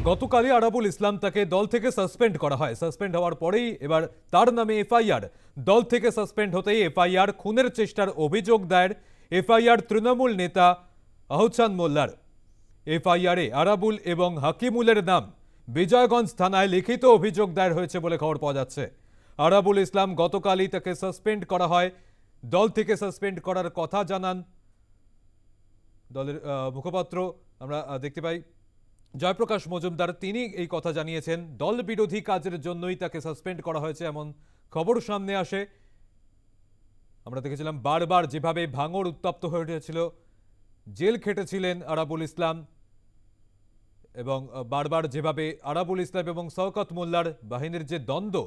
গতকালই আরাবুল ইসলাম তাকে দল থেকে সাসপেন্ড করা হয়। সাসপেন্ড হওয়ার পরেই এবার তার নামে এফআইআর। দল থেকে সাসপেন্ড হতেই এফআইআর, খুনের চেষ্টার অভিযোগ দায়ের। এফআইআর তৃণমূল নেতা আহসান মোল্লার। এফআইআরে আরাবুল এবং হাকিমুলের নাম। বিজয়গঞ্জ থানায় লিখিত অভিযোগ দায়ের হয়েছে বলে খবর পাওয়া যাচ্ছে। আরাবুল ইসলাম গতকালই তাকে সাসপেন্ড করা হয়। দল থেকে সাসপেন্ড করার কথা জানান দলের মুখপাত্র। আমরা দেখতে পাই জয়প্রকাশ মজুমদার, তিনি এই কথা জানিয়েছেন। দল বিরোধী কাজের জন্যই তাকে সাসপেন্ড করা হয়েছে এমন খবর সামনে আসে। আমরা দেখেছিলাম বারবার যেভাবে ভাঙড় উত্তপ্ত হয়ে উঠেছিল, জেল খেটেছিলেন আরাবুল ইসলাম, এবং বারবার যেভাবে আরাবুল ইসলাম এবং শওকত মোল্লার বাহিনীর যে দ্বন্দ্ব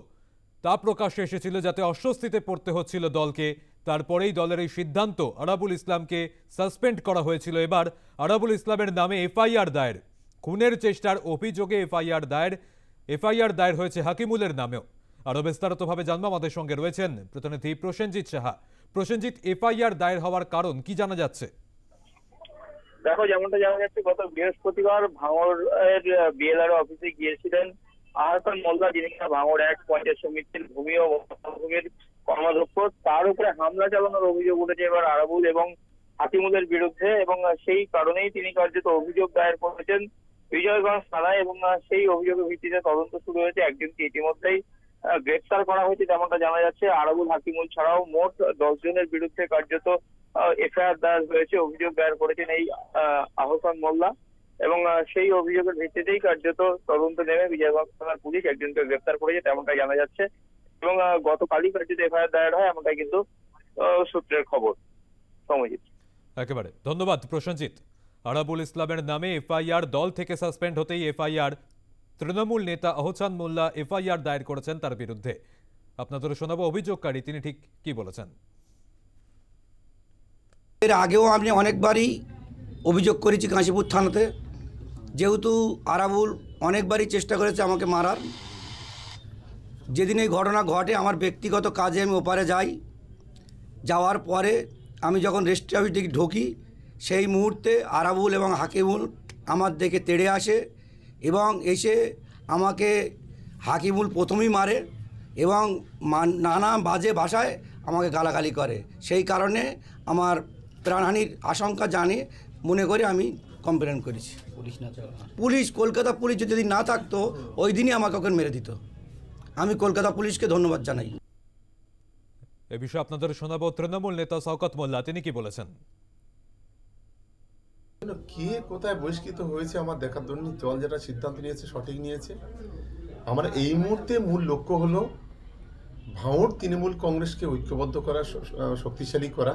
তা প্রকাশ্যে এসেছিল, যাতে অস্বস্তিতে পড়তে হচ্ছিল দলকে। তারপরেই দলের এই সিদ্ধান্ত, আরাবুল ইসলামকে সাসপেন্ড করা হয়েছিল। এবার আরাবুল ইসলামের নামে এফআইআর দায়ের। খুনের চেষ্টার অভিযোগে এফআইআর দায়ের হয়েছে হাকিমুলের নামেও। আরো বিস্তারিতভাবে জানবো, আমাদের সঙ্গে রয়েছেন প্রতিনিধি প্রসেনজিৎ সাহা। প্রসেনজিৎ, এফআইআর দায়ের হওয়ার কারণ কি জানা যাচ্ছে? দেখো, যেমনটা জানা যাচ্ছে, গত বৃহস্পতিবার ভাঙড়ের বিএলআর অফিসে গিয়েছিলেন আহসান মোল্লা, যিনি ভাঙড় এক পঞ্চায়েত সমিতির ভূমি ও ভূমির কর্মাধ্যক্ষ। তার উপরে হামলা চালানোর অভিযোগ উঠেছে এবার আরাবুল এবং হাকিমুলের বিরুদ্ধে, এবং সেই কারণেই তিনি কার্যত অভিযোগ দায়ের করেছেন বিজয়গঞ্জ থানায়, এবং সেই অভিযোগের ভিত্তিতে তদন্ত শুরু হয়েছে। একজনকে ইতিমধ্যেই গ্রেফতার করা হয়েছে যেমনটা জানা যাচ্ছে। আরাবুল, হাকিমুল ছাড়াও মোট 10 জনের বিরুদ্ধে কার্যত এফআইআর দায়ের হয়েছে। অভিযোগ দায়ের করেছেন এই আহসান মোল্লা, এবং সেই অভিযোগের ভিত্তিতেই কার্যত তদন্ত নেমে বিজয়গঞ্জ থানার পুলিশ একজনকে গ্রেফতার করেছে তেমনটাই জানা যাচ্ছে, এবং গতকালই কার্যত এফআইআর দায়ের হয় এমনটাই কিন্তু সূত্রের খবর। সমজিৎ, একেবারে ধন্যবাদ প্রসেনজিৎ। আরাবুল ইসলামের নামে এফআইআর, দল থেকে সাসপেন্ড হতেই এফআইআর। তৃণমূল নেতা আহসান মোল্লা এফআইআর দায়ের করেছেন তার বিরুদ্ধে। আপনাদের শোনাবো অভিযোগকারী, তিনি ঠিক কি বলেছেন। এর আগেও আমি অনেকবারই অভিযোগ করেছি কাশীপুর থানাতে, যেহেতু আরাবুল অনেকবারই চেষ্টা করেছে আমাকে মারার। যেদিন এই ঘটনা ঘটে, আমার ব্যক্তিগত কাজে আমি ওপারে যাই। যাওয়ার পরে আমি যখন রেজিস্ট্রি অফিস দিকে ঢুকি, সেই মুহূর্তে আরাবুল এবং হাকিমুল আমার দিকে তেড়ে আসে, এবং এসে আমাকে হাকিমুল প্রথমেই মারে এবং নানা বাজে ভাষায় আমাকে গালাগালি করে। সেই কারণে আমার প্রাণহানির আশঙ্কা জানিয়ে মনে করে আমি কমপ্লেন করেছি। পুলিশ, কলকাতা পুলিশ যদি না থাকতো ওই দিনই আমাকে ওখানে মেরে দিত। আমি কলকাতা পুলিশকে ধন্যবাদ জানাই। এ বিষয়ে আপনাদের শোনাবো তৃণমূল নেতা শওকত মোল্লা, তিনি কি বলেছেন। কে কোথায় বহিষ্কৃত হয়েছে আমার দেখার জন্য দল যেটা সিদ্ধান্ত নিয়েছে সঠিক নিয়েছে। আমার এই মুহূর্তে মূল লক্ষ্য হলো ভাঙড় তৃণমূল কংগ্রেসকে ঐক্যবদ্ধ করা, শক্তিশালী করা,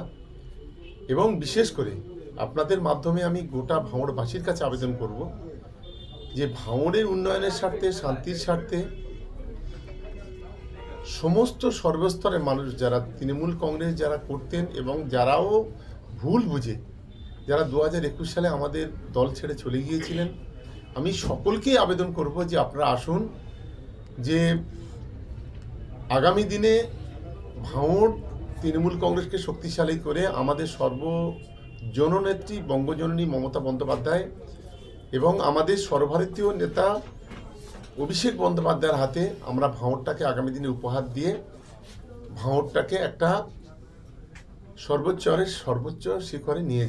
এবং বিশেষ করে আপনাদের মাধ্যমে আমি গোটা ভাঙড়বাসীর কাছে আবেদন করব যে ভাঙড়ের উন্নয়নের স্বার্থে, শান্তির স্বার্থে সমস্ত সর্বস্তরের মানুষ যারা তৃণমূল কংগ্রেস যারা করতেন এবং যারাও ভুল বুঝে যারা 2021 সালে আমাদের দল ছেড়ে চলে গিয়েছিলেন, আমি সকলকেই আবেদন করব যে আপনারা আসুন, যে আগামী দিনে ভাঙড় তৃণমূল কংগ্রেসকে শক্তিশালী করে আমাদের সর্বজননেত্রী বঙ্গজননী মমতা বন্দ্যোপাধ্যায় এবং আমাদের সর্বভারতীয় নেতা অভিষেক বন্দ্যোপাধ্যায়ের হাতে আমরা ভাঙড়টাকে আগামী দিনে উপহার দিয়ে ভাঙড়টাকে একটা সর্বোচ্চ শিখরে নিয়ে